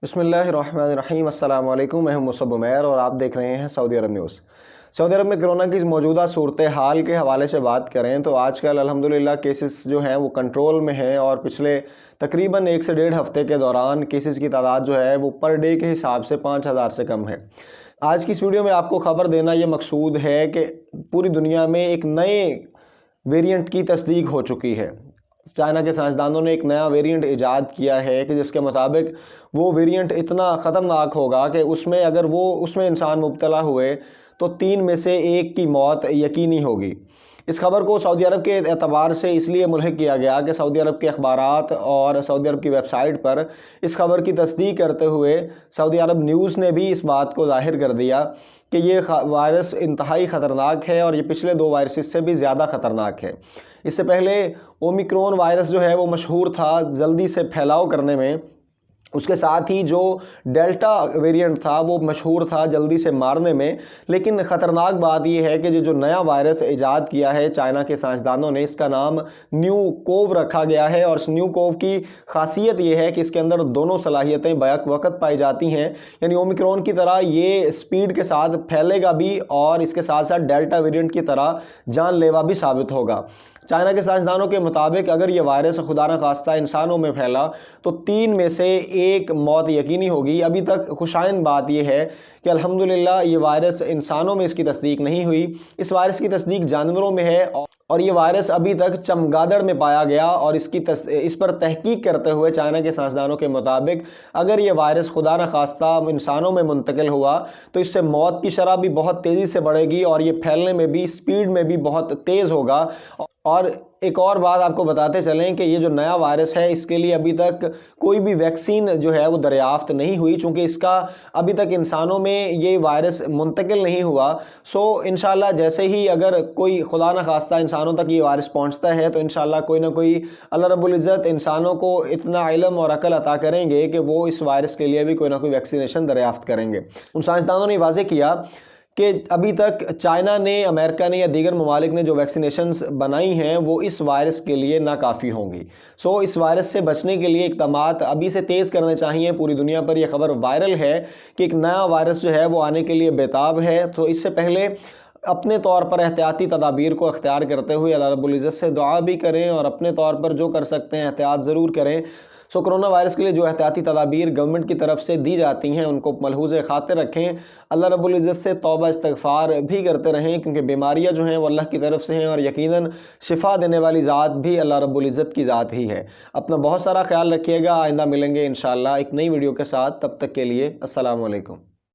بسم اللہ الرحمن الرحیم۔ السلام علیکم، میں ہوں مصعب عمیر اور آپ دیکھ رہے ہیں سعودی عرب نیوز۔ سعودی عرب میں کرونا کی موجودہ صورتحال کے حوالے سے بات کریں تو آج کل الحمدللہ کیسز جو ہیں وہ کنٹرول میں ہیں، اور پچھلے تقریباً 1 سے 1.5 ہفتے کے دوران کیسز کی تعداد جو ہے وہ پر ڈے کے حساب سے 5000 سے کم ہے۔ آج کی اس ویڈیو میں آپ کو خبر دینا یہ مقصود ہے کہ پوری دنیا میں ایک نئے ویریئنٹ کی تصدیق ہو چکی ہے۔ چائنا کے سائنسدانوں نے ایک نیا ویریئنٹ ایجاد کیا ہے کہ جس کے مطابق وہ ویریئنٹ اتنا خطرناک ہوگا کہ اس میں اگر اس میں انسان مبتلا ہوئے تو 3 میں سے 1 کی موت یقینی ہوگی۔ اس خبر کو سعودی عرب کے اعتبار سے اس لیے ملحق کیا گیا کہ سعودی عرب کے اخبارات اور سعودی عرب کی ویب سائٹ پر اس خبر کی تصدیق کرتے ہوئے سعودی عرب نیوز نے بھی اس بات کو ظاہر کر دیا کہ یہ وائرس انتہائی خطرناک ہے اور یہ پچھلے 2 وائرسز سے بھی زیادہ خطرناک ہے۔ اس سے پہلے اومیکرون وائرس جو ہے وہ مشہور تھا جلدی سے پھیلاؤ کرنے میں، اس کے ساتھ ہی جو ڈیلٹا ویریئنٹ تھا وہ مشہور تھا جلدی سے مارنے میں۔ لیکن خطرناک بات یہ ہے کہ جو نیا وائرس ایجاد کیا ہے چائنا کے سائنسدانوں نے، اس کا نام نیو کوو رکھا گیا ہے، اور اس نیو کوو کی خاصیت یہ ہے کہ اس کے اندر دونوں صلاحیتیں بیک وقت پائی جاتی ہیں، یعنی اومیکرون کی طرح یہ سپیڈ کے ساتھ پھیلے گا بھی اور اس کے ساتھ ساتھ ڈیلٹا ویریئنٹ کی طرح جان لیوا بھی ثابت ہوگا۔ چائنا کے سائنسدانوں کے مطابق اگر یہ وائرس خدا نخواستہ انسانوں میں پھیلا تو 3 میں سے 1 موت یقینی ہوگی۔ ابھی تک خوشائند بات یہ ہے کہ الحمدللہ یہ وائرس انسانوں میں اس کی تصدیق نہیں ہوئی، اس وائرس کی تصدیق جانوروں میں ہے، اور یہ وائرس ابھی تک چمگادڑ میں پایا گیا، اور اس پر تحقیق کرتے ہوئے چائنا کے سائنسدانوں کے مطابق اگر یہ وائرس خدا نخواستہ انسانوں میں منتقل ہوا تو اس سے موت کی شرح بھی بہت تیزی سے بڑھے گی، اور یہ پھیلنے میں بھی سپیڈ میں بھی بہت تیز ہوگا۔ اور ایک اور بات آپ کو بتاتے چلیں کہ یہ جو نیا وائرس ہے اس کے لیے ابھی تک کوئی بھی ویکسین جو ہے وہ دریافت نہیں ہوئی، چونکہ اس کا ابھی تک انسانوں میں یہ وائرس منتقل نہیں ہوا۔ انشاءاللہ جیسے ہی اگر کوئی خدا نخواستہ انسانوں تک یہ وائرس پہنچتا ہے تو انشاءاللہ کوئی نہ کوئی اللہ رب العزت انسانوں کو اتنا علم اور عقل عطا کریں گے کہ وہ اس وائرس کے لیے بھی کوئی نہ کوئی ویکسینیشن دریافت کریں گے۔ ان سائنسدانوں نے واضح کیا کہ ابھی تک چائنا نے، امریکہ نے یا دیگر ممالک نے جو ویکسینیشنز بنائی ہیں وہ اس وائرس کے لیے ناکافی ہوں گی۔ اس وائرس سے بچنے کے لیے اقدامات ابھی سے تیز کرنے چاہیے۔ پوری دنیا پر یہ خبر وائرل ہے کہ ایک نیا وائرس جو ہے وہ آنے کے لیے بےتاب ہے، تو اس سے پہلے اپنے طور پر احتیاطی تدابیر کو اختیار کرتے ہوئے اللہ رب العزت سے دعا بھی کریں، اور اپنے طور پر جو کر سکتے ہیں احتیاط ضرور کریں۔ کرونا وائرس کے لیے جو احتیاطی تدابیر گورنمنٹ کی طرف سے دی جاتی ہیں ان کو ملحوظ خاطر رکھیں، اللہ رب العزت سے توبہ استغفار بھی کرتے رہیں، کیونکہ بیماریاں جو ہیں وہ اللہ کی طرف سے ہیں، اور یقیناً شفا دینے والی ذات بھی اللہ رب العزت کی ذات ہی ہے۔ اپنا بہت سارا خیال رکھیے گا، آئندہ ملیں گے انشاءاللہ ایک نئی ویڈیو کے ساتھ، تب تک کے لیے السلام علیکم۔